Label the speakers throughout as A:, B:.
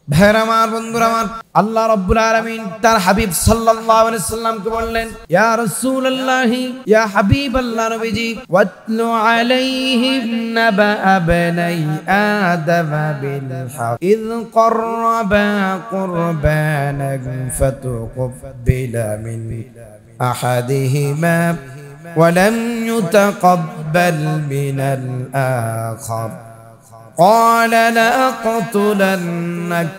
A: ভাইরা আমার, বন্ধুরা আমার, আল্লাহ রাব্বুল আলামিন তার হাবিব সাল্লাল্লাহু আলাইহি সাল্লামকে বললেন, ইয়া রাসূলুল্লাহ, ইয়া হাবিবাল্লাহ নবীজি, ওয়াতলু আলাইহিম নাবা বানাই আদম বিল হক ইয ক্বাররাবা কুরবানান ফাতুকব্বিলা মিন আহাদিহিমা ওয়া লাম ইউতাকাব্বাল মিনাল আখার قال لأقتلنك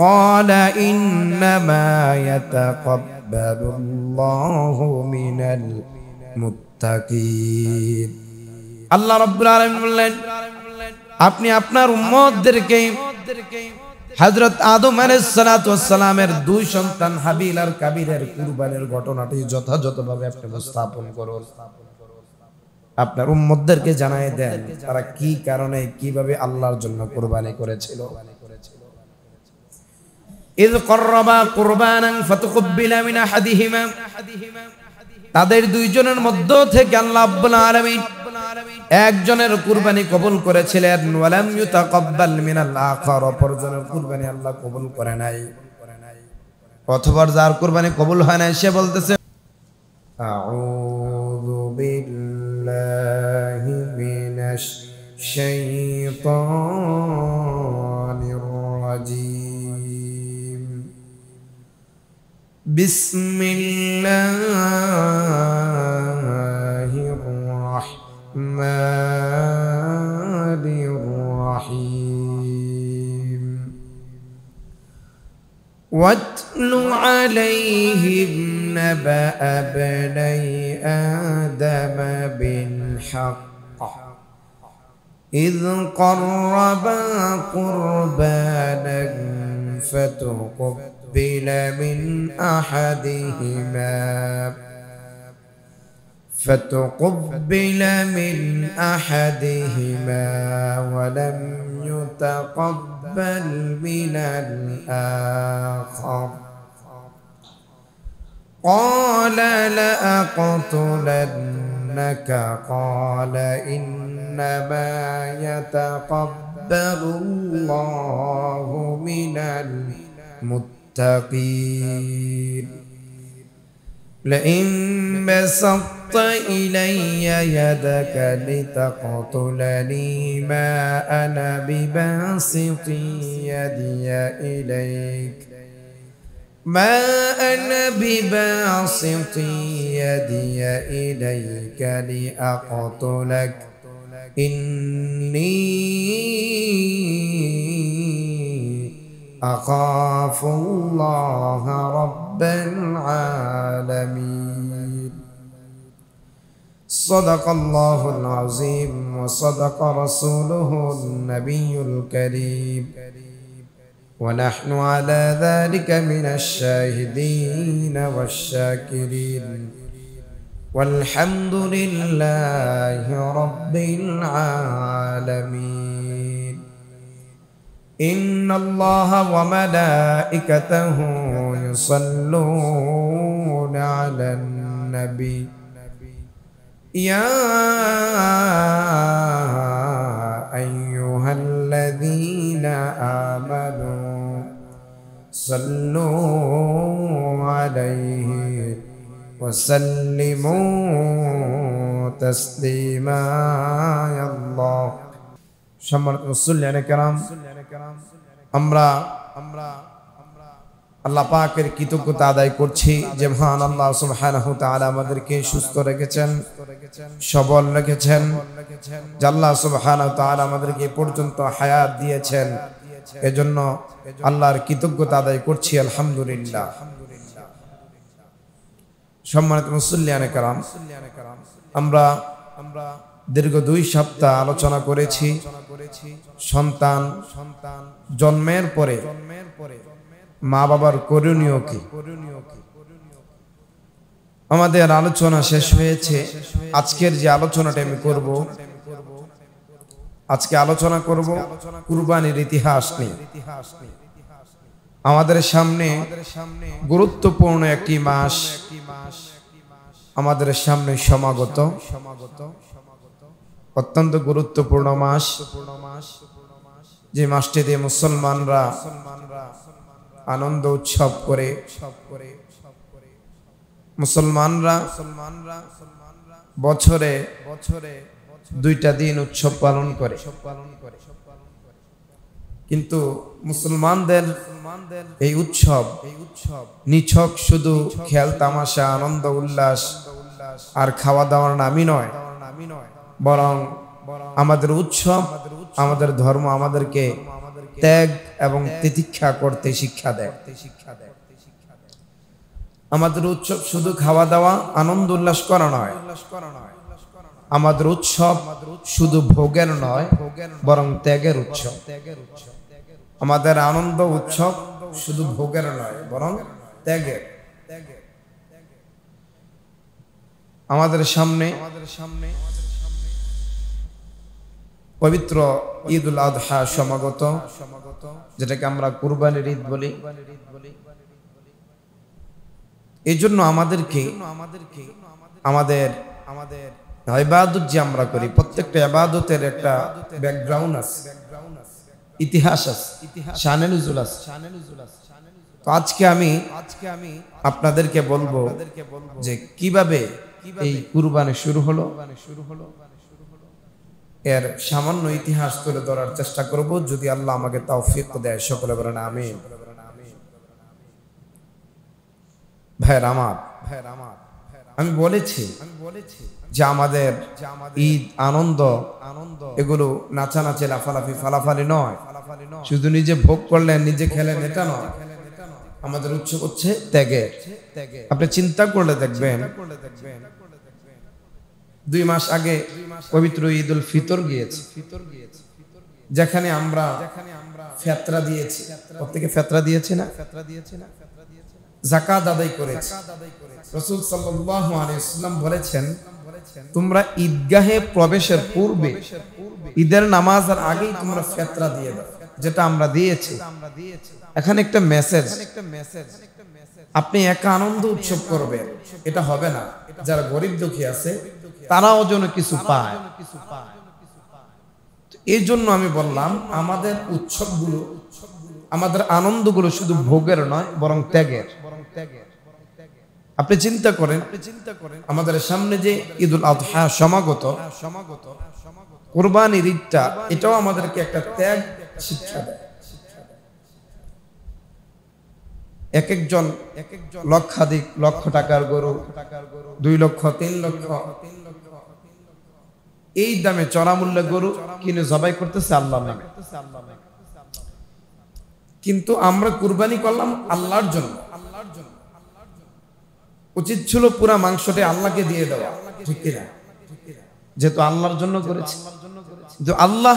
A: قال إنما يتقبل الله من المتقين আল্লাহ রাব্বুল আলামিন বললেন, আপনি আপনার উম্মতদেরকে হযরত আদম আলাইহিস সালাতু ওয়াস সালামের দুই সন্তান হাবিল আর কাবিলের কুরবানির ঘটনাটি যথাযথভাবে আপনি উপস্থাপন করুন। আপনার উম্মতদেরকে জানায় দেন তারা কি কারণে কিভাবে আল্লাহর জন্য কুরবানি করেছিল। ইয ক্বাররাবা কুরবানান ফাতুকব্বিলা মিন আহাদিহিমা, তাদের দুইজনের মধ্য থেকে আল্লাহ রাব্বুল আলামিন একজনের কুরবানি কবুল করেছিলেন, ওয়া লাম ইউতাকাব্বাল মিনাল আখার, অপরজনের কুরবানি আল্লাহ কবুল করে নাই। অথবা যার কুরবানি কবুল হয় না সে বলতেছে, আউযু বিল্লাহি মিনাশ শাইতানির রাজীম, বিসমিল্লাহির রাহমানির রাহিম, ওয়াতলু আলাইহিম নাবা বানাই আদম বিল হক إذ قربا قربانا فتقبل من أحدهما ولم يتقبل من الآخر قال لأقتلنك قال إنما يتقبل الله من المتقين لئن بسطت إلي يدك لتقتلني ما أنا بباسط يدي إليك ما أنا بباسط يدي إليك لأقتلك إني أخاف الله رب العالمين صدق الله العظيم وصدق رسوله النبي الكريم ونحن على ذلك من الشاهدين والشاكرين والحمد لله رب العالمين إن الله وملائكته يصلون على النبي يا أيها الذين آمنوا صلوا عليه وسلموا تسليما يا الله সম্মানিত মুসল্লিয়ানে কেরাম, আমরা আল্লাহ পাকের কৃতজ্ঞতা আদায় করছি যে মহান আল্লাহ সুবহানাহু ওয়া তাআলা আমাদেরকে সুস্থ রেখেছেন, সবল রেখেছেন, যে আল্লাহ সুবহানাহু ওয়া তাআলা আমাদেরকে এ পর্যন্ত হায়াত দিয়েছেন। এজন্য আল্লাহর কৃতজ্ঞতা আদায় করছি, আলহামদুলিল্লাহ। সম্মানিত মুসল্লিয়ানে কেরাম, আমরা দীর্ঘ 2 সপ্তাহ আলোচনা করেছি সন্তান জন্মের পরে মা বাবার করণীয় কি। আমাদের আলোচনা শেষ হয়েছে। আজকের যে আলোচনাটা আমি করব, আজকে আলোচনা করব কুরবানির ইতিহাস নিয়ে। আমাদের সামনে গুরুত্বপূর্ণ একটি মাস আমাদের সামনে সমাগত, অত্যন্ত গুরুত্বপূর্ণ মাস, যে মাসটিতে মুসলমানরা আনন্দ উৎসব করে মুসলমানরা বছরে দুইটা দিন উৎসব পালন করে, কিন্তু মুসলমানদের এই উৎসব নিছক শুধু খেল তামাশা আনন্দ উল্লাস আর খাওয়া দাওয়ার নামই নয়, বরং আমাদের উৎসব আমাদের ধর্ম আমাদেরকে ত্যাগ এবং তিতিক্ষা করতে শিক্ষা দেয়। আমাদের উৎসব শুধু খাওয়া দাওয়া আনন্দ উল্লাস করা নয়, আমাদের উৎসব শুধু ভোগের নয় বরং ত্যাগের উৎসব। আমাদের আনন্দ উৎসব শুধু ভোগের নয় বরং ত্যাগের। আমাদের সামনে পবিত্র ঈদুল আযহা সমাগত, যেটাকে আমরা কুরবানির ঈদ বলি। এই জন্য আমাদেরকে আমাদের ইবাদত যে আমরা করি, প্রত্যেকটা ইবাদতের একটা ব্যাকগ্রাউন্ড আছে, ইতিহাস আছে, শানে নুজুল আছে। তো আজকে আমি আপনাদেরকে বলবো যে কিভাবে এই কুরবানি শুরু হলো, এর সামান্য ইতিহাস তুলে ধরার চেষ্টা করব, যদি আল্লাহ আমাকে তৌফিক দেয়। সকলে বলেন আমিন। ভাইয়ের আমার, আমি বলেছি যে আমাদের ঈদ আনন্দ এগুলো নাচানাচি লাফালাফি ফালাফালি নয়, শুধু নিজে ভোগ করলেন নিজে খেলেন এটা নয়। আমাদের উৎসব হচ্ছে ত্যাগের। আপনি চিন্তা করলে দেখবেন 2 মাস আগে পবিত্র ঈদুল ফিতর গিয়েছে, যেখানে আমরা ফিতরা দিয়েছি। প্রত্যেকে ফিতরা দিয়েছে না? যাকাত আদায় করেছি। রাসূল সাল্লাল্লাহু আলাইহি ওয়াসাল্লাম বলেছেন, তোমরা ঈদগাহে প্রবেশের পূর্বে ঈদের নামাজের আগেই তোমরা ফিতরা দিয়ে দাও, যেটা আমরা দিয়েছি। এখানে একটা মেসেজ, আপনি একা আনন্দ উৎসব করবেন এটা হবে না। যারা গরিব দুঃখী আছে তারাও যেন কিছু পায়। এই জন্য আমি বললাম আমাদের উৎসবগুলো, আমাদের আনন্দগুলো শুধু ভোগের নয় বরং ত্যাগের। আপনি চিন্তা করেন, আমাদের সামনে যে ঈদুল আযহা সমাগত, কুরবানির ঈদটা, এটাও আমাদেরকে একটা ত্যাগ শিক্ষা দেয়। এক একজন লক্ষাধিক লক্ষ টাকার গরু, 2 লক্ষ 3 লক্ষ এই দামে চড়া মূল্যে গরু কিনে জবাই করতেছে আল্লাহর নামে, কিন্তু আমরা কুরবানি করলাম আল্লাহর জন্য। উচিত ছিল পুরা মাংসটা আল্লাহকে দিয়ে দেওয়া, ঠিক কিনা? যেহেতু আল্লাহর জন্য করেছে, কিন্তু আল্লাহ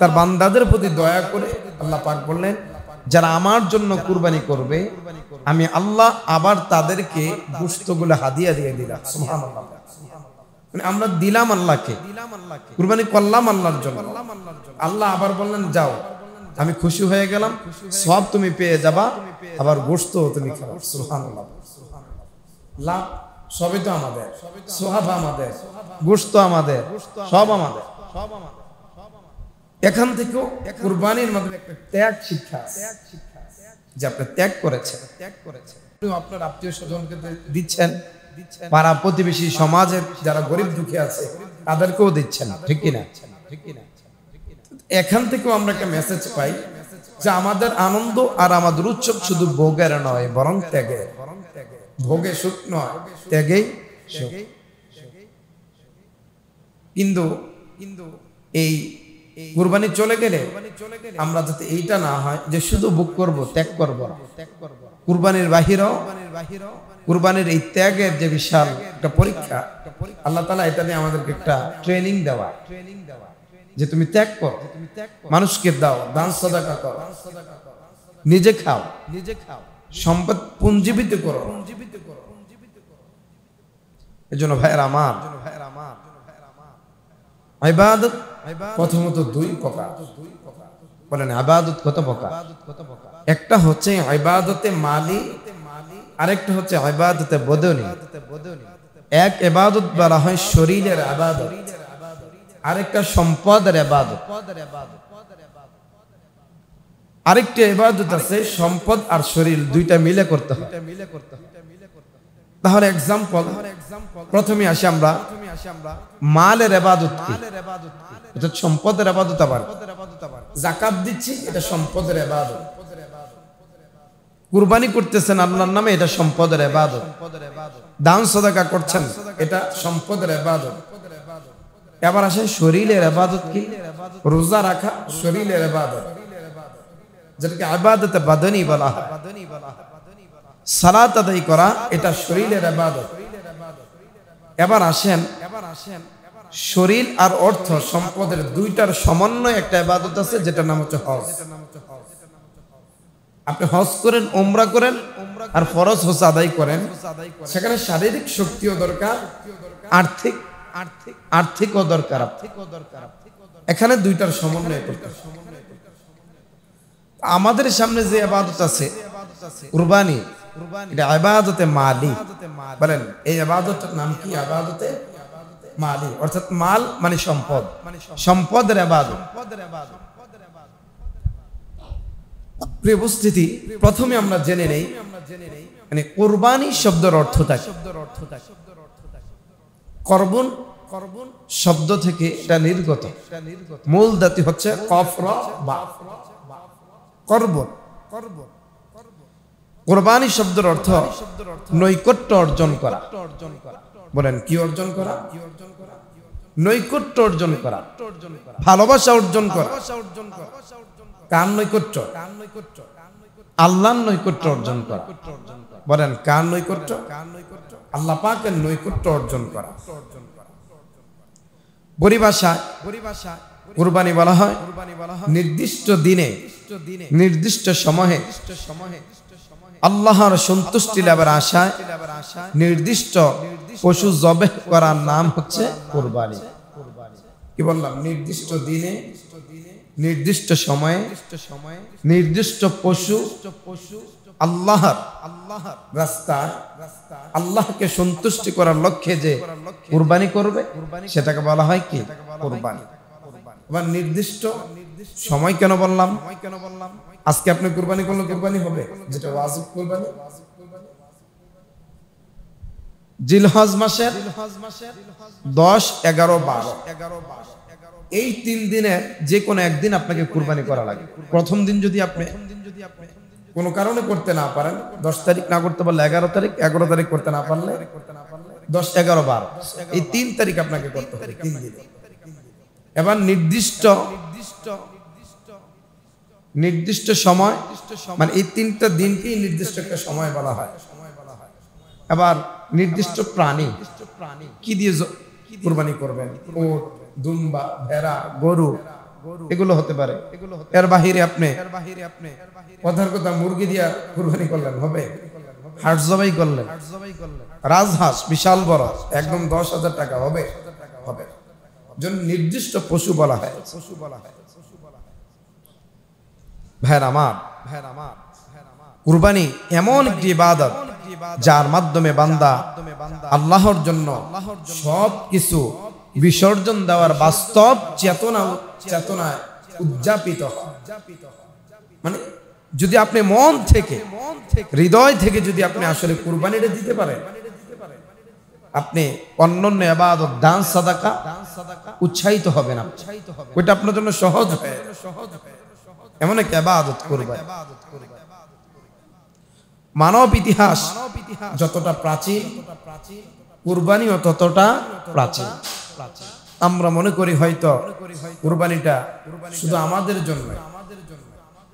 A: তার বান্দাদের প্রতি দয়া করে আল্লাহ পাক বললেন, যারা আমার জন্য কুরবানি করবে আমি আল্লাহ আবার তাদেরকে গোশতগুলো হাদিয়া দিয়ে দিলাম। সুবহানাল্লাহ। মানে আমরা দিলাম আল্লাহকে, কুরবানি করলাম আল্লাহর জন্য। আল্লাহ আবার বললেন, যাও আমি খুশি হয়ে গেলাম, সব তুমি পেয়ে যাবা, আবার গোশত তুমি খাও। সুবহানাল্লাহ। লাভ সবই তো আমাদের, সওয়াব আমাদের, গোশত আমাদের, সব আমাদের। এখান থেকেও কুরবানির মধ্যে একটা ত্যাগ শিক্ষা আছে, যে আপনি ত্যাগ করেছেন, আপনার আত্মীয় স্বজনকে দিচ্ছেন, পাড়া প্রতিবেশী সমাজের যারা গরিব দুঃখী আছে তাদেরকেও দিচ্ছেন, ঠিক কিনা? এখান থেকেও আমরা একটা মেসেজ পাই যে আমাদের আনন্দ আর আমাদের উৎসব শুধু ভোগের নয় বরং ত্যাগের। ভোগে সুখ নয়, ত্যাগেই সুখ। কিন্তু এই কুরবানি চলে গেলে আমরা যাতে এইটা না হয় যে শুধু ভোগ করব ত্যাগ করব না। কুরবানির বাহিরেও কুরবানির এই ত্যাগের যে বিশাল একটা পরীক্ষা, আল্লাহ তাআলা এটা নিয়ে আমাদেরকে একটা ট্রেনিং দেওয়া, যে তুমি ত্যাগ করো, মানুষকে দাও, দান সাদাকা করো, নিজে খাও, সম্পদ পুঞ্জীবিত করো। এজন্য ভাইয়ের আমার, ইবাদত প্রথমত 2 প্রকার। বলেন ইবাদত কত প্রকার? একটা হচ্ছে ইবাদতে মালি, আরেকটা হচ্ছে ইবাদতে বদনি। এক ইবাদত বলা হয় শরীরের ইবাদত, আরেকটা সম্পদের ইবাদত। আরেকটি ইবাদত আছে সম্পদ আর শরীর দুইটা মিলে করতে হয়। তাহলে এক্সাম্পল, প্রথমে আসি আমরা মালের ইবাদত কি, এটা সম্পদের ইবাদত। আবার যাকাত দিচ্ছি, এটা সম্পদের ইবাদত। কুরবানি করতেছেন আল্লাহর নামে, এটা সম্পদের ইবাদত। দান সাদাকা করছেন, এটা সম্পদের ইবাদত। এবার আসে শরীরের ইবাদত কি, রোজা রাখা শরীরের ইবাদত, যেটাকে ইবাদতে বাদানি বলা হয়। সালাত আদায় করা, এটা শরীরের ইবাদত। এবার আসেন শরীর আর অর্থ সম্পদের দুইটার সমন্বয় একটা ইবাদত আছে, যেটার নাম হচ্ছে হজ। আপনি হজ করেন, উমরা করেন, আর ফরজ হজ আদায় করেন, সেখানে শারীরিক শক্তিও দরকার, আর্থিকও দরকার। এখানে দুইটার সমন্বয় করতে। আমাদের সামনে যে ইবাদত আছে কুরবানি, এটা ইবাদতে মালি বলেন। এই ইবাদতের নাম কি? ইবাদতে মালি, অর্থাৎ মাল মানে সম্পদ, সম্পদের ইবাদত। প্রিয় উপস্থিতি, প্রথমে আমরা জেনে নেই মানে কুরবানি শব্দের অর্থটা কি। করবুন শব্দ থেকে এটা নির্গত, মূল ধাতু হচ্ছে কফ র বা। করবুন, কুরবানি শব্দের অর্থ নৈকট্য অর্জন করা। বলেন কি অর্জন করা? নৈকট্য অর্জন করা, ভালোবাসা অর্জন করা। কার নৈকট্য? আল্লাহর নৈকট্য অর্জন করা। বলেন কার নৈকট্য? আল্লাহ পাকের নৈকট্য অর্জন করা। পরিভাষায় কুরবানি বলা হয় নির্দিষ্ট দিনে, নির্দিষ্ট সময়ে আল্লাহর সন্তুষ্টি লাভের আশায় নির্দিষ্ট পশু জবেহ করার নাম হচ্ছে কুরবানি। কি বললাম? নির্দিষ্ট দিনে, নির্দিষ্ট সময়ে, নির্দিষ্ট পশু আল্লাহর রাস্তায় আল্লাহকে সন্তুষ্টি করার লক্ষ্যে যে কুরবানি করবে, সেটাকে বলা হয় কি? কুরবানি। এবার নির্দিষ্ট সময় কেন বললাম? আজকে আপনি কুরবানি করলে কুরবানি হবে, যেটা ওয়াজিব কুরবানি। জিলহজ মাসের 10, 11, 12 এই 3 দিনে যে কোনো একদিন আপনাকে কুরবানি করা লাগে। প্রথম দিন যদি আপনি কোনো কারণে করতে না পারেন, 10 তারিখ না করতে পারলে 11 তারিখ, 11 তারিখ করতে না পারলে 10, 11, 12 এই 3 তারিখ আপনাকে করতে হবে, 3 দিনে। এবার নির্দিষ্ট সময়, মানে এই 3টা দিনকেই নির্দিষ্ট একটা সময় বলা হয়। এবার নির্দিষ্ট প্রাণী কি দিয়ে কুরবানি করবেন? উট, দুম্বা, ভেড়া, গরু, এগুলো হতে পারে। এর বাহিরে আপনি কথার কথা মুরগি দিয়া কুরবানি করলেন, হবে? হাট জবাই করলেন, রাজহাঁস বিশাল বড় একদম 10,000 টাকা, হবে? হবে। জন্য নির্দিষ্ট পশু বলা হয়। ভাইরা আমার, কুরবানি এমন একটি ইবাদত যার মাধ্যমে বান্দা আল্লাহর জন্য সব কিছু বিসর্জন দেওয়ার বাস্তব চেতনায় উদযাপিত হয়। মানে যদি আপনি মন থেকে, হৃদয় থেকে যদি আপনি আসলে কুরবানিটা দিতে পারেন, আপনি অন্যান্য ইবাদত, দান সাদাকা উৎসাহিত হবে না, ওইটা আপনার জন্য সহজ হবে। এমন একটা ইবাদত কুরবানি। মানব ইতিহাস যতটা প্রাচীন, কুরবানিও ততটা প্রাচীন। আমরা মনে করি হয়তো কুরবানিটা শুধু আমাদের জন্য,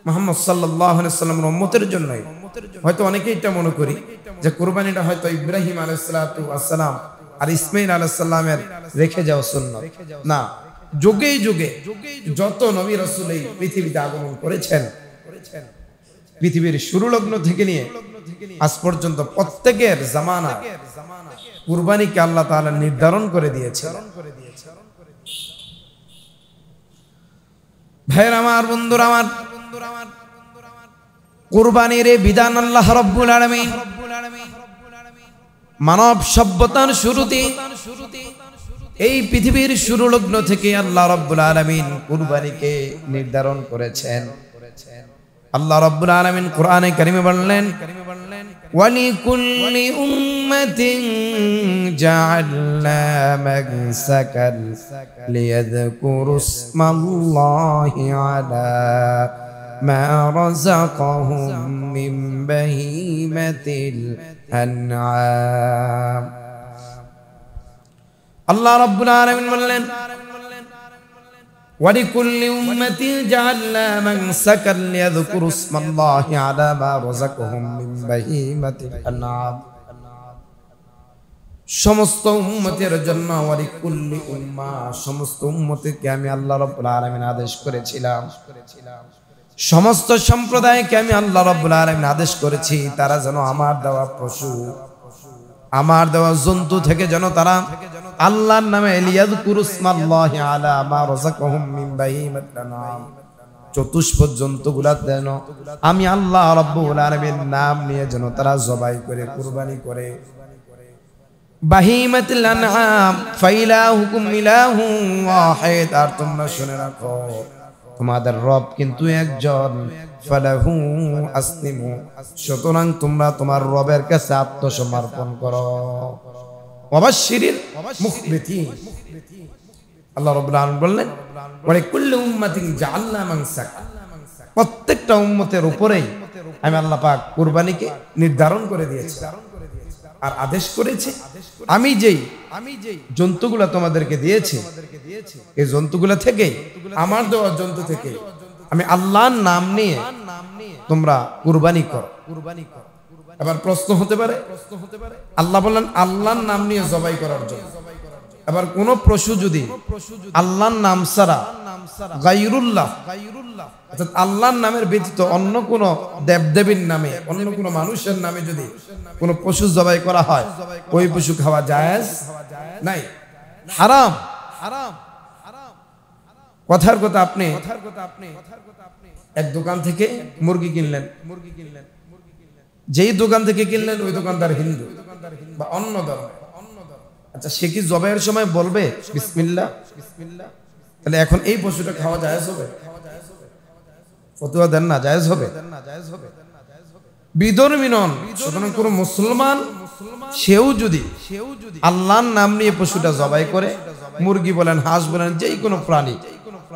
A: মুহাম্মদ সাল্লাল্লাহু আলাইহি ওয়াসাল্লামের উম্মতের জন্যই। হয়তো অনেকেই এটা মনে করি যে কুরবানিটা হয়তো ইব্রাহিম আলাইহিস সালাতু ওয়াস সালাম আর ইসমাঈল আলাইহিস সালামের রেখে যাওয়া সুন্নাত। না, যুগে যুগে যত নবী রাসূল এই পৃথিবীতে আগমন করেছেন, পৃথিবীর শুরু লগ্ন থেকে নিয়ে আজ পর্যন্ত প্রত্যেকের জামানা কুরবানিকে আল্লাহ তাআলা নির্ধারণ করে দিয়েছেন। ভাইরা আমার, বন্ধুরা আমার, কুরবানির এই বিধান আল্লাহ রাব্বুল আলামিন মানব সভ্যতার শুরুতে, এই পৃথিবীর শুরু লগ্ন থেকে আল্লাহ রাব্বুল আলামিন কুরবানিকে নির্ধারণ করেছেন। আল্লাহ রাব্বুল আলামিন কোরআনে কারিমে বললেন ওয়ালিকুল্লি উম্মাতিন জাআলনা মানসাকান লিয়াযকুরু ইসমাল্লাহি আলা মা রাযাকাহুম মিন বাহিমাতিল আনআম। আল্লাহ রাব্বুল আলামিন বললেন ওয়ালিকুল্লি উম্মাতিন জাআলনা মানসাকান লিয়াযকুরু ইসমাল্লাহি আলা মা রাযাকাহুম মিন বাহিমাতিল আনআম। সমস্ত উম্মতের জন্য ওয়ালিকুল্লি উম্মাহ, সমস্ত উম্মতকে আমি আল্লাহ রাব্বুল আলামিন আদেশ করেছিলাম, সমস্ত সম্প্রদায়কে আমি আল্লাহ রাব্বুল আলামিন আদেশ করেছি তারা যেন আমার দেওয়া পশু, আমার দেওয়া জন্তু থেকে যেন তারা আল্লাহর নামে লিয়াযকুরু ইসমাল্লাহি আলা মা রাযাকাহুম মিন বাহিমাতিল আনআম, চতুষ্পদ জন্তুগুলা যেন আমি আল্লাহ রাব্বুল আলামিনের নাম নিয়ে যেন তারা জবাই করে কুরবানি করে। বাহিমাতিল আনআম ফাইলাহুকুম ইলাহুন ওয়াহিদ, আর তোমরা শুনে রাখো তোমাদের রব কিন্তু একজন, ফালাহু আসলিমু, সুতরাং তোমরা তোমার রবের কাছে আত্মসমর্পণ করো। ওয়াবাশশিরিল মুখবিতিন, আল্লাহ রাব্বুল আলামিন বললেন ওয়ালিকুল্লি উম্মাতিন জাআলনা মানসাকা, প্রত্যেকটা উম্মতের উপরেই আমি আল্লাহ পাক কুরবানিকে নির্ধারণ করে দিয়েছি আর আদেশ করেছি। আমি যেই জন্তুগুলা তোমাদেরকে দিয়েছি এই জন্তুগুলা থেকে, আমার দেওয়া জন্তু থেকে আমি আল্লাহর নাম নিয়ে তোমরা কুরবানি করো। এবার প্রশ্ন হতে পারে, আল্লাহ বললেন আল্লাহর নাম নিয়ে জবাই করার জন্য। এবার কোন পশু যদি আল্লাহর নাম ছাড়া গায়রুল্লাহ, অর্থাৎ আল্লাহর নামের ব্যতীত অন্য কোন দেবদেবীর নামে, অন্য কোন মানুষের নামে যদি কোন পশু জবাই করা হয়, ওই পশু খাওয়া জায়েজ নাই, হারাম। কথার কথা আপনি এক দোকান থেকে মুরগি কিনলেন, যেই দোকান থেকে কিনলেন ওই দোকানদার হিন্দু বা অন্য ধর্ম, আচ্ছা সে কি জবাইয়ের সময় বলবে বিসমিল্লাহ? তাহলে এখন এই পশুটা খাওয়া জায়েজ হবে? ফতোয়া দেন না জায়েজ হবে? বিধর্মী নন, সুতরাং কোন মুসলমান সেও যদি আল্লাহর নাম নিয়ে পশুটা জবাই করে, মুরগি বলেন, হাঁস বলেন, যেই কোনো প্রাণী,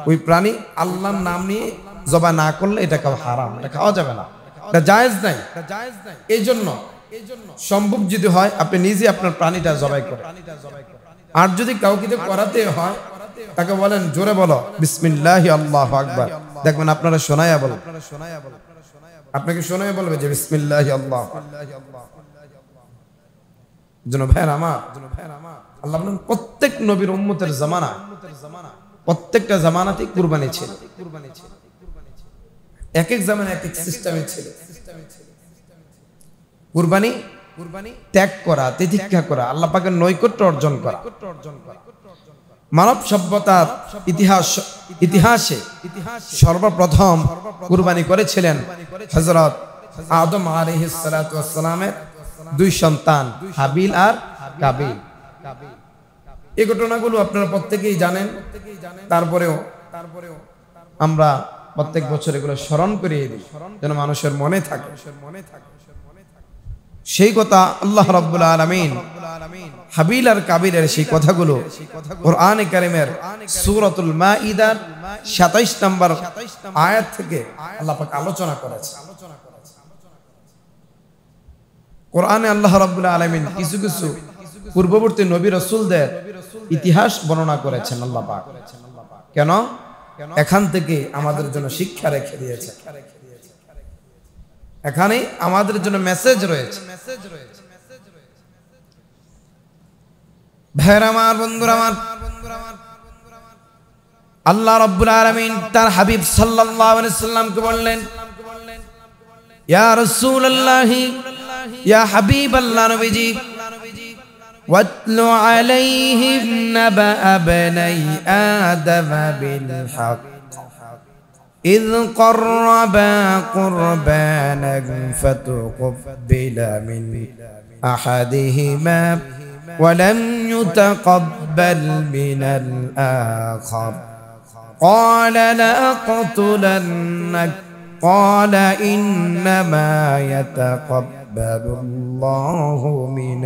A: ওই প্রাণী আল্লাহর নাম নিয়ে জবাই না করলে এটা খাওয়া হারাম, এটা খাওয়া যাবে না, এটা জায়েজ নাই। এই জন্য সম্ভব যদি হয় আপনি নিজে আপনার প্রাণীটা জবাই করেন, আর যদি কাউকে করাতে হয় তাকে বলেন জোরে বলো বিসমিল্লাহি আল্লাহু আকবার, দেখবেন আপনারা শোনায়া বলেন, আপনাকে শোনায়া বলবে যে বিসমিল্লাহি আল্লাহু আকবার। জন্য ভাইরা আমার, আল্লাহ বলেন প্রত্যেক নবীর উম্মতের জামানা, প্রত্যেকটা জামানাতেই কুরবানি ছিল। এক এক জামানায় এক এক সিস্টেমে ছিল। কুরবানি ত্যাগ করা, তিতিক্ষা করা, আল্লাহ পাকের নৈকট্য অর্জন করা। মানব সভ্যতার ইতিহাসে সর্বপ্রথম কুরবানি করেছিলেন হযরত আদম আলাইহিস সালাতু ওয়াস সালামের দুই সন্তান হাবিল আর কাবিল। এই ঘটনাগুলো আপনারা প্রত্যেকেই জানেন, তারপরেও আমরা প্রত্যেক বছর এগুলো স্মরণ করিয়ে দিই যেন মানুষের মনে থাকে। সেই কথা আল্লাহ রাব্বুল আলামিন হাবিল আর কাবিলের সেই কথাগুলো কোরআনে কারীমের সূরাতুল মাঈদার ২৭ নম্বর আয়াত থেকে আল্লাহ পাক আলোচনা করেছে। কোরআনে আল্লাহ রাব্বুল আলামিন কিছু কিছু পূর্ববর্তী নবী রাসূলদের ইতিহাস বর্ণনা করেছেন আল্লাহ পাক। কেন? এখান থেকে আমাদের জন্য শিক্ষা রেখে দিয়েছে, এখানে আমাদের জন্য মেসেজ রয়েছে। ভাইরা আমার, বন্ধুরা আমার, আল্লাহ রাব্বুল আলামিন তার হাবিব সাল্লাল্লাহু আলাইহি ওয়াসাল্লামকে বললেন, ইয়া রাসূলুল্লাহ, ইয়া হাবিবাল্লাহ নবীজি, ওয়াতলু আলাইহিম নাবা বনাই আদম বিল হক إذ قربا قربانا فتقبل من أحدهما ولم يتقبل من الآخر قال لأقتلنك قال إنما يتقبل الله من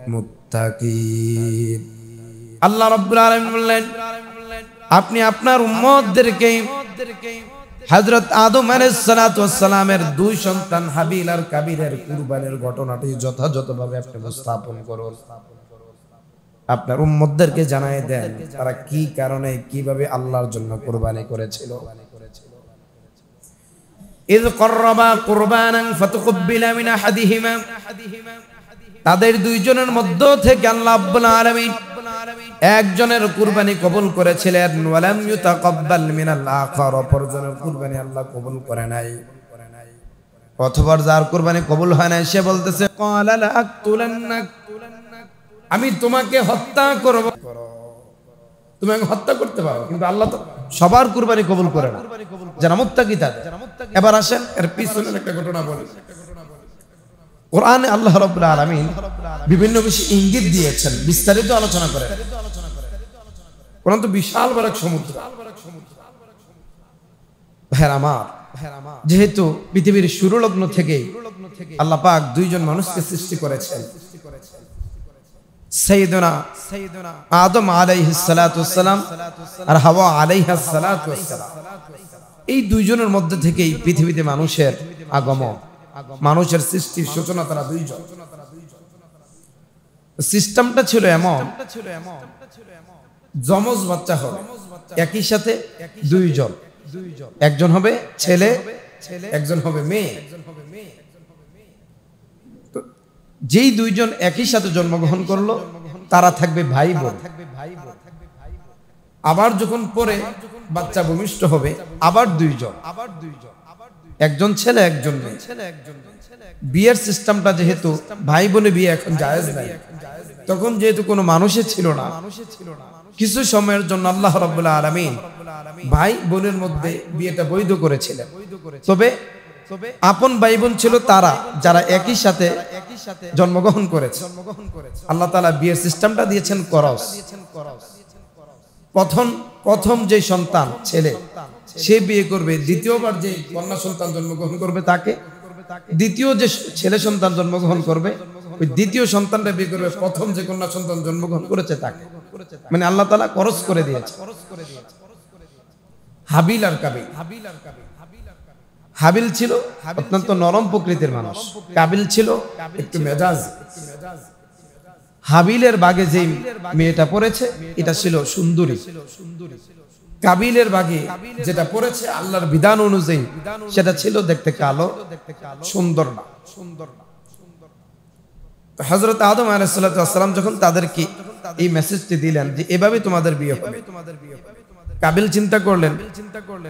A: المتقين আল্লাহ রাব্বুল আলামিন বললেন আপনি আপনার উম্মতদেরকে হযরত আদম আলাইহিস সালাতু ওয়াস সালামের দুই সন্তান হাবিল আর কাবিলের কুরবানির ঘটনাটি যথাযথভাবে আপনি উপস্থাপন করুন। আপনার উম্মতদেরকে জানায় দেন তারা কি কারণে কিভাবে আল্লাহর জন্য কুরবানি করেছিল। ইয কররাবা কুরবানান ফাতুকব্বিলা মিন আহাদিহিমা, তাদের দুইজনের মধ্য থেকে আল্লাহ রাব্বুল আলামিন একজনের কুরবানি কবুল করেছিলেন, ওয়ালাম ইউতাকাব্বাল মিনাল আখার, অপরজনের কুরবানি আল্লাহ কবুল করে নাই। অথবা যার কুরবানি কবুল হয় নাই সে বলতেছে ক্বালা লা আকতুলান্নাক, আমি তোমাকে হত্যা করব। তুমি আমাকে হত্যা করতে পারো, কিন্তু আল্লাহ তো সবার কুরবানি কবুল করে না, যারা মুত্তাকি তাদের। এবার আসেন এর পিছনের একটা ঘটনা বলি। কোরআনে আল্লাহ রাব্বুল আলামিন বিভিন্ন বিষয়ে ইঙ্গিত দিয়েছেন, বিস্তারিত আলোচনা করেন। কোরআন তো বিশাল বড় এক সমুদ্র। ভাইরা আমার, যেহেতু পৃথিবীর শুরু লগ্ন থেকেই আল্লাহ পাক দুইজন মানুষকে সৃষ্টি করেছেন, সাইয়েদুনা আদম আলাইহিস সালাতু ওয়াস সালাম আর হাওয়া আলাইহাস সালাতু ওয়াস সালাম। এই দুইজনের মধ্যে থেকেই পৃথিবীতে মানুষের আগমন, মানুষের সৃষ্টির সূচনা তারা দুইজন। সিস্টেমটা ছিল এমন, যমজ বাচ্চা হবে একই সাথে দুইজন, একজন হবে ছেলে একজন হবে মেয়ে। যেই দুইজন একই সাথে জন্মগ্রহণ করলো তারা থাকবে ভাই বোন। আবার যখন পরে বাচ্চা ভূমিষ্ঠ হবে আবার দুইজন, একজন ছেলে একজন মেয়ে। বিয়ের সিস্টেমটা যেহেতু ভাই বোনে বিয়ে এখন জায়েজ নাই, তখন যেহেতু কোনো মানুষের ছিল না, কিছু সময়ের জন্য আল্লাহ রাব্বুল আলামিন ভাই বোনের মধ্যে বিয়েটা বৈধ করেছিলেন। তবে আপন ভাই বোন ছিল তারা যারা একই সাথে জন্মগ্রহণ করেছে। আল্লাহ তাআলা বিয়ের সিস্টেমটা দিয়েছেন করস। প্রথম যে সন্তান ছেলে সে বিয়ে করবে, দ্বিতীয়বার যে কন্যা সন্তান জন্মগ্রহণ করবে তাকে, দ্বিতীয় যে ছেলে সন্তান জন্মগ্রহণ করবে ওই দ্বিতীয় সন্তানটা বিয়ে করবে প্রথম যে কন্যা সন্তান জন্মগ্রহণ করেছে তাকে। মানে আল্লাহ তাআলা করস করে দিয়েছে। হাবিল আর কাবিল, হাবিল ছিল অত্যন্ত নরম প্রকৃতির মানুষ, কাবিল ছিল একটু মেজাজ। হাবিলের বাগে যে মেয়েটা পড়েছে এটা ছিল সুন্দরী, কাবিলের বাগে যেটা পড়েছে আল্লাহর বিধান অনুযায়ী সেটা ছিল দেখতে কালো, সুন্দর না। হযরত আদম আলাইহিস সালাতু ওয়াস সালাম যখন তাদেরকে এই মেসেজটি দিলেন যে এভাবে তোমাদের বিয়ে হবে, কাবিল চিন্তা করলেন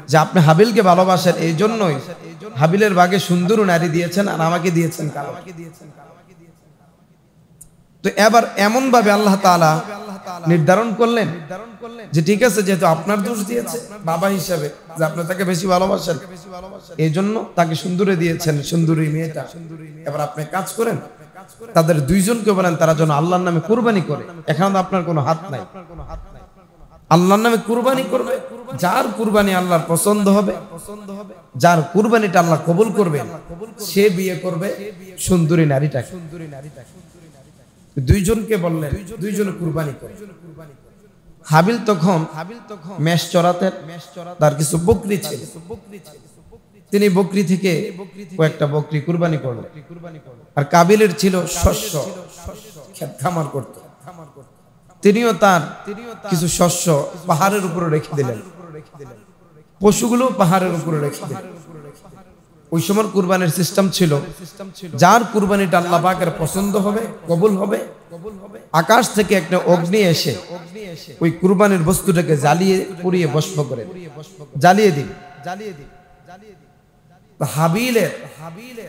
A: যে আপনি হাবিলকে ভালোবাসেন, এই জন্যই হাবিলের বাগে সুন্দর নারী দিয়েছেন আর আমাকে দিয়েছেন কালো। তো এবার এমন ভাবে আল্লাহ তাআলা নির্ধারণ করলেন যে ঠিক আছে, যেহেতু আপনার দোষ দিয়েছে বাবা হিসাবে যে আপনি তাকে বেশি ভালোবাসেন, এই জন্য তাকে সুন্দরী দিয়েছেন, সুন্দরী মেয়েটা। এবার আপনি কাজ করেন, তাদের দুইজনকে বলেন তারা যেন আল্লাহর নামে কুরবানি করে। এখানে তো আপনার কোনো হাত নাই, আল্লাহর নামে কুরবানি করবে। যার কুরবানি আল্লাহর পছন্দ হবে, যার কুরবানিটা আল্লাহ কবুল করবেন, সে বিয়ে করবে সুন্দরী নারীটাকে। দুইজনকে বললেন দুইজনে কুরবানি করে। হাবিল তখন মেষ চড়াতেন, তার কিছু বকরি ছিল, তিনি বকরি থেকে কয়েকটা বকরি কুরবানি করলেন। আর কাবিলের ছিল শস্য, ক্ষেত খামার করত, তিনিও তার কিছু শস্য পাহাড়ের উপরে রেখে দিলেন, পশুগুলো পাহাড়ের উপরে রেখে দিলেন। ওই সময় কুরবানির সিস্টেম ছিল যার কুরবানিটা আল্লাহ পাকের পছন্দ হবে, কবুল হবে, আকাশ থেকে একটা অগ্নি এসে ওই কুরবানির বস্তুটাকে জ্বালিয়ে পুড়িয়ে ভস্ম করে জ্বালিয়ে দিন। হাবিলের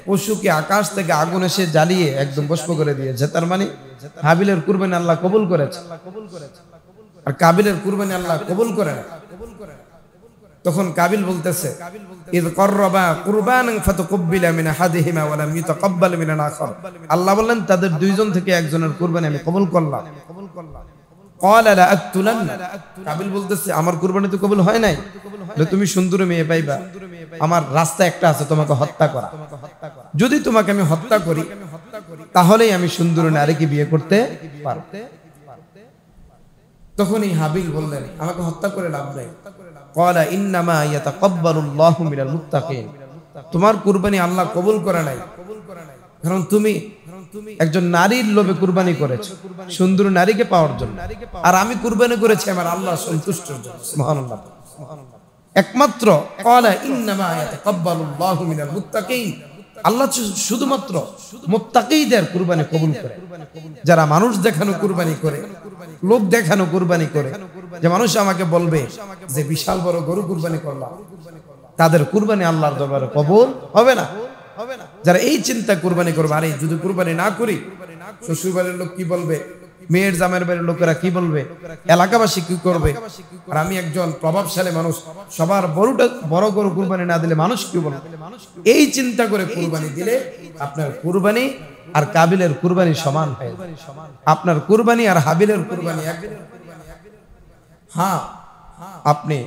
A: পশুকে আকাশ থেকে আগুন এসে জ্বালিয়ে একদম ভস্ম করে দিয়েছে। তার মানে হাবিলের কুরবানি আল্লাহ কবুল করেছে, আর কাবিলের কুরবানি আল্লাহ কবুল করে না। তখন কাবিল বলতেছে ইয কররাবা কুরবানান ফাতুকব্বিলা মিন আহাদিহিমা ওয়া লাম ইউতাকাব্বাল মিনাল আখার। আল্লাহ বললেন তাদের দুইজন থেকে একজনের কুরবানি আমি কবুল করলাম। ক্বালা লা আকতুলান্না, কাবিল বলতেছে আমার কুরবানি তো কবুল হয় নাই, তুমি সুন্দর মেয়ে পাইবা, আমার রাস্তা একটা আছে তোমাকে হত্যা করা। যদি তোমাকে আমি হত্যা করি তাহলেই আমি সুন্দর নারীকে বিয়ে করতে পারব। তখনই হাবিল বললেন আমাকে হত্যা করে লাভ নাই। ক্বালা ইন্নামা ইয়াতাকাব্বালুল্লাহু মিনাল মুত্তাকিন, তোমার কুরবানি আল্লাহ কবুল করে নাই, কারণ তুমি একজন নারীর লোভে কুরবানি করেছো সুন্দর নারীকে পাওয়ার জন্য, আর আমি কুরবানি করেছি আমার আল্লাহ সন্তুষ্টির জন্য। সুবহানাল্লাহ। একমাত্র ক্বালা ইন্নামা ইয়াতাকাব্বালুল্লাহু মিনাল মুত্তাকিন, আল্লাহ শুধুমাত্র মুত্তাকিদের কুরবানি কবুল করে। যারা মানুষ দেখানো কুরবানি করে, লোক দেখানো কুরবানি করে, যে মানুষ আমাকে বলবে যে বিশাল বড় গরু কুরবানি করলাম, তাদের কুরবানি আল্লাহর দরবারে কবুল হবে না। যারা এই চিন্তা কুরবানি করবে, আরে যদি কুরবানি না করি শ্বশুর বাড়ির লোক কি বলবে, মেয়ের জামের বাড়ির লোকেরা কি বলবে, এলাকাবাসী কি করবে, আর আমি একজন প্রভাবশালী মানুষ, সবার বড় গরু কুরবানি না দিলে মানুষ কি বলবে, এই চিন্তা করে কুরবানি দিলে আপনার কুরবানি আর কাবিলের কুরবানি সমান হয়। আপনার কুরবানি আর হাবিলের কুরবানি এক। হ্যাঁ, আপনি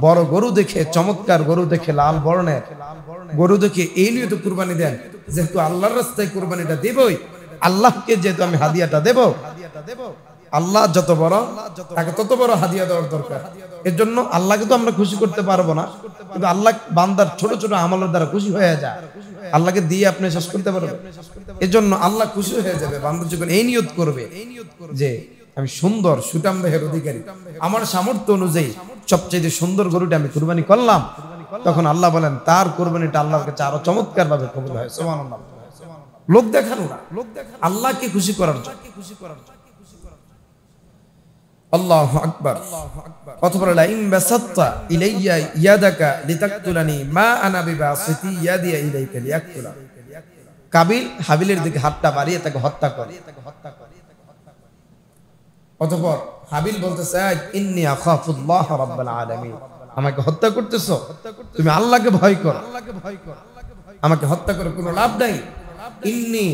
A: বড় গরু দেখে, চমৎকার গরু দেখে, লাল বর্ণের গরু দেখে এই নিয়ে তো কুরবানি দেন, যেহেতু আল্লাহর রাস্তায় কুরবানিটা দেবই, আল্লাহকে যেহেতু আমি হাদিয়াটা দেব, আল্লাহ যত বড় তাকে তত বড় হাদিয়া দেওয়ার দরকার। এর জন্য আল্লাহকে তো আমরা খুশি করতে পারবো না, কিন্তু আল্লাহ বান্দার ছোট ছোট আমলের দ্বারা খুশি হয়ে যায়, আল্লাহকে দিয়ে আপনি শেষ করতে পারবেন। এর জন্য আল্লাহ খুশি হয়ে যাবে বান্দা যখন এই নিয়ত করবে যে আমি সুন্দর সুঠাম দেহের অধিকারী, আমার সামর্থ্য অনুযায়ী সবচেয়ে সুন্দর গরুটা আমি কুরবানি করলাম, তখন আল্লাহ বলেন তার কুরবানিটা আল্লাহর কাছে আরো চমৎকার ভাবে কবুল হয়। সুবহানাল্লাহ। লোক দেখানো না, আল্লাহকে খুশি করার জন্য। আল্লাহু আকবার। অথবা লা ইন বাসাত্তা ইলাইয়া ইয়াদাকা লিতাকতুলানি মা আনা বিবাসিতি ইয়াদি ইলাইকা লিয়াকতুলা, কাবিল হাবিলের দিকে হাতটা বাড়িয়ে তাকে হত্যা করে। অতঃপর হাবিল বলতেছে ইন্নী আখাফুল্লাহ রাব্বাল আলামিন, আমাকে হত্যা করতেছো, তুমি আল্লাহকে ভয় করো, আমাকে হত্যা করে কোনো লাভ নাই। ইন্নী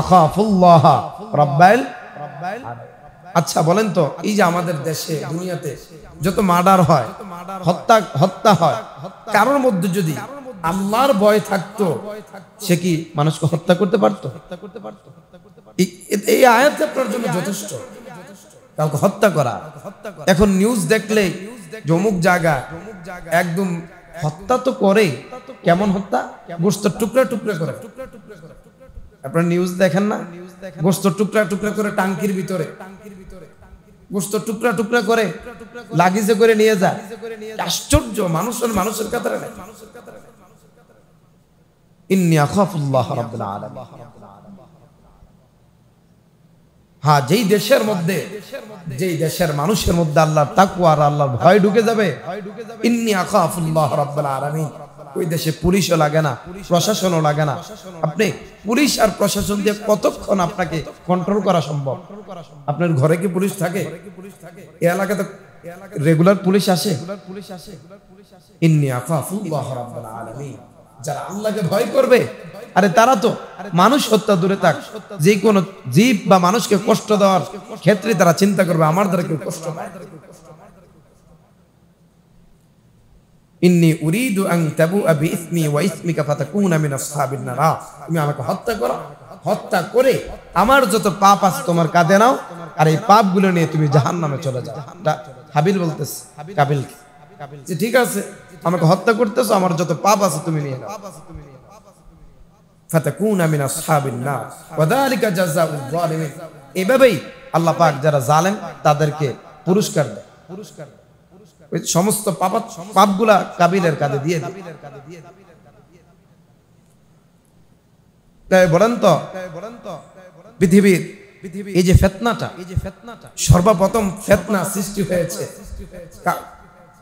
A: আখাফুল্লাহ রাব্বাল আলামিন। আচ্ছা বলেন তো, এই যে আমাদের দেশে দুনিয়াতে যত মার্ডার হয়, হত্যা হয়, কারোর মধ্যে যদি আল্লাহর ভয় থাকতো সে কি মানুষকে হত্যা করতে পারতো? এই আয়াত আপনার জন্য যথেষ্ট, কাউকে হত্যা করা। এখন নিউজ দেখলে অমুক জায়গা একদম হত্যা তো করে, কেমন হত্যা, গোশত টুকরা টুকরা করে। আপনারা নিউজ দেখেন না, গোশত টুকরা টুকরা করে টাঙ্কির ভিতরে, গোশত টুকরা টুকরা করে লাগেজে করে নিয়ে যায়। আশ্চর্য, মানুষের কাতারে নাই। ইন্নী আখাফুল্লাহ রাব্বুল আলামিন। হ্যাঁ, যেই দেশের মানুষের মধ্যে আল্লাহর তাকওয়া আর আল্লাহর ভয় ঢুকে যাবে, ইন্নী আখাফুল্লাহ রাব্বুল আলামিন, ওই দেশে পুলিশও লাগে না, প্রশাসনও লাগে না। আপনি পুলিশ আর প্রশাসন দিয়ে কতক্ষণ আপনাকে কন্ট্রোল করা সম্ভব? আপনার ঘরে কি পুলিশ থাকে? এই এলাকাতে রেগুলার পুলিশ আসে? ইন্নী আখাফুল্লাহ রাব্বুল আলামিন, যারা আল্লাহকে ভয় করবে, আরে তারা তো মানুষ হত্যা দূরে থাক, যে কোনো জীব বা মানুষকে কষ্ট দেওয়ার ক্ষেত্রে তারা চিন্তা করবে আমার দ্বারা কেউ কষ্ট পায়। ইন্নী উরিদু আন তাবুআ বিইসমি ওয়া ইসমিকা ফাতাকুনা মিন আসহাবিন নার, তুমি আমাকে হত্যা করো, হত্যা করে আমার যত পাপ আছে তোমার কাঁধে নাও, আর এই পাপগুলো নিয়ে তুমি জাহান্নামে চলে যাও। হাবিল বলতেছে কাবিল যে ঠিক আছে, আমাকে হত্যা করতেছো, আমার যত পাপ আছে তুমি নিয়ে নাও। ফাতাকুনা মিন আসহাবিন নার ওয়া যালিকা জাযাউল যালিমিন। এভাবেই আল্লাহ পাক যারা জালেম তাদেরকে পুরস্কার দেয়। ওই সমস্ত পাপগুলা কাবিলের কাঁধে দিয়ে দেয়। তাই বলেন তো, পৃথিবীর এই যে ফিতনাটা, সর্বপ্রথম ফিতনা সৃষ্টি হয়েছে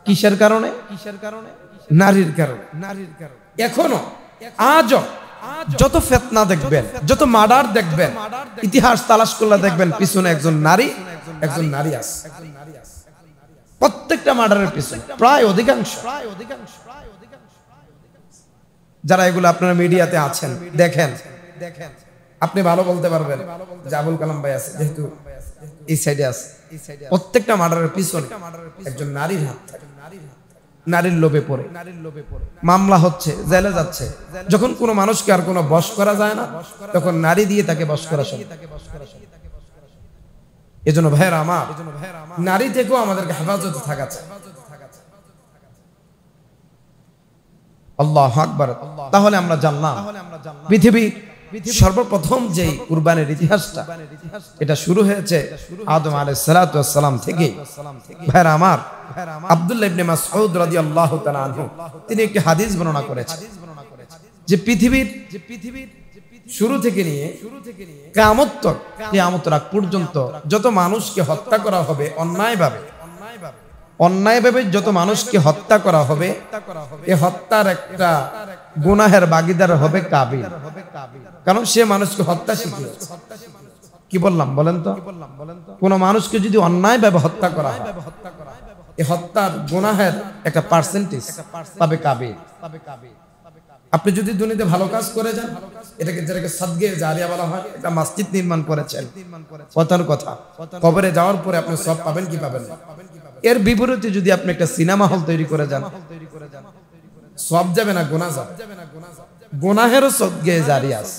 A: কিসের কারণে? নারীর কারণে। এখনো আজও যত ফিতনা দেখবেন, যত মার্ডার দেখবেন, ইতিহাস তালাশ করলে দেখবেন পিছনে একজন নারী আছে। প্রত্যেকটা মার্ডারের পিছনে প্রায় অধিকাংশ, যারা এগুলো আপনারা মিডিয়াতে আছেন দেখেন, আপনি ভালো বলতে পারবেন যে আবুল কালাম ভাই আছে, যেহেতু এই সাইডে আছে। প্রত্যেকটা মার্ডারের পিছনে একজন নারীর হাত থাকে। নারীর লোভে পড়ে মামলা হচ্ছে, জেলে যাচ্ছে। যখন কোনো মানুষকে আর কোনো বশ করা যায় না, তখন নারী দিয়ে তাকে বশ করা সম্ভব। এজন্য ভাইয়েরা আমার, নারী থেকেও আমাদেরকে হেফাজতে থাকা চাই। আল্লাহু আকবার। তাহলে আমরা জানলাম পৃথিবীর সর্বপ্রথম যে কুরবানির ইতিহাসটা, এটা শুরু হয়েছে আদম আলাইহিস সালাতু ওয়াস সালাম থেকে। ভাইরা আমার, আব্দুল্লাহ ইবনে মাসউদ রাদিয়াল্লাহু তাআলা আনহু তিনি একটি হাদিস বর্ণনা করেছেন যে পৃথিবীর শুরু থেকে নিয়ে কিয়ামত আগ পর্যন্ত যত মানুষকে হত্যা করা হবে অন্যায়ভাবে যত মানুষকে হত্যা করা হবে, এই হত্যার একটা গুনাহের ভাগীদার হবে কাবিল। কারণ সে মানুষকে হত্যা শিখিয়েছে। কি বললাম বলেন তো? কোন মানুষকে যদি অন্যায়ভাবে হত্যা করা হয়, এই হত্যার গুনাহের একটা পার্সেন্টেজ পাবে কাবিল। আপনি যদি দুনিয়াতে ভালো কাজ করে যান, যেটাকে সাদগে জারিয়া বলা হয়, একটা মসজিদ নির্মাণ করেছেন, কথার কথা, কবরে যাওয়ার পরে আপনি সব পাবেন কি পাবেন না। এর বিপরীতে যদি আপনি একটা সিনেমা হল তৈরি করে যান, সব যাবে না, গুনাহ যাবে। গুনাহেরও সাদগে জারিয়া আছে।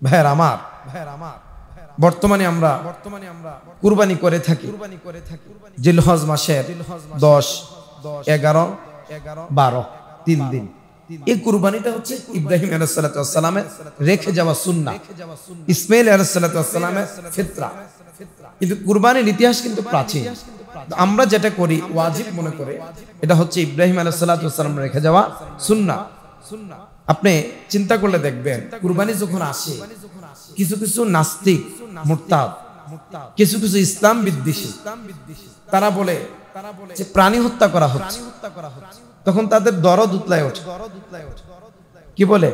A: ভাইয়ের আমার, বর্তমানে আমরা কুরবানি করে থাকি জিলহজ মাসের 10, 11, 12 3 দিন। এই কুরবানিটা হচ্ছে ইব্রাহিম আলাইহিস সালাতু ওয়াস সালামের রেখে যাওয়া সুন্নাহ, ইসমাঈল আলাইহিস সালাতু ওয়াস সালামের ফিতরা। কিন্তু কুরবানির ইতিহাস কিন্তু প্রাচীন। আমরা যেটা করি ওয়াজিব মনে করে, এটা হচ্ছে ইব্রাহিম আলাইহিস সালাতু ওয়াস সালাম রেখে যাওয়া সুন্নাহ। আপনি চিন্তা করলে দেখবেন, কুরবানি যখন আসে, কিছু কিছু নাস্তিক মুরতাদ, কিছু কিছু ইসলাম বিদ্বেষী, তারা বলে যে প্রাণী হত্যা করা হচ্ছে, তখন তাদের দরদ উতলায় ওঠে। কি বলে?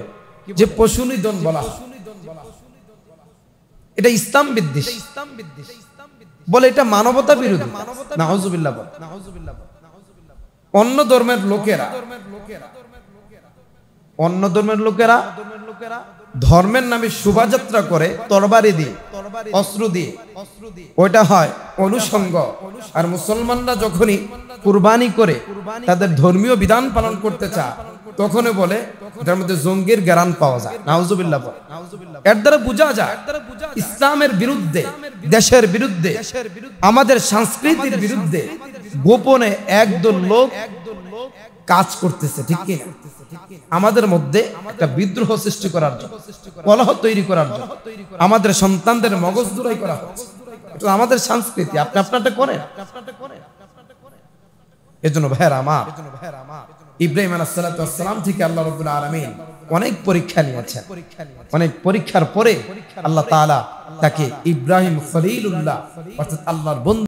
A: যে পশু নিধন বলা হয়, এটা ইসলাম বিদ্বেষী, বলে এটা মানবতা বিরোধী। নাউজুবিল্লাহ। অন্য ধর্মের লোকেরা ধর্মের নামে শোভাযাত্রা করে তরবারি দিয়ে, অস্ত্র দিয়ে, ওইটা হয় অনুষঙ্গ। আর মুসলমানরা যখনই কুরবানি করে তাদের ধর্মীয় বিধান পালন করতে চায়, তখনই বলে এটার মধ্যে জঙ্গির জ্ঞান পাওয়া যায়। নাউজুবিল্লাহ। এর দ্বারা বোঝা যায় ইসলামের বিরুদ্ধে, দেশের বিরুদ্ধে, আমাদের সংস্কৃতির বিরুদ্ধে গোপনে একদল লোক কাজ করতেছে। ঠিক কি না? আমাদের মধ্যে একটা বিদ্রোহ সৃষ্টি করার জন্য, কলহ তৈরি করার জন্য, আমাদের সন্তানদের মগজ ধোলাই করা হচ্ছে। এটা আমাদের সংস্কৃতি, আপনি আপনারটা করেন। এজন্য ভাইয়েরা আমার, ইব্রাহিম আলাইহিস সালাতু ওয়াস সালাম থেকে আল্লাহ রাব্বুল আলামিন অনেক পরীক্ষা নিয়েছেন। অনেক পরীক্ষার পরে আল্লাহ তাআলা তাকে ইব্রাহিম খলিলুল্লাহ, অর্থাৎ আল্লাহর বন্ধু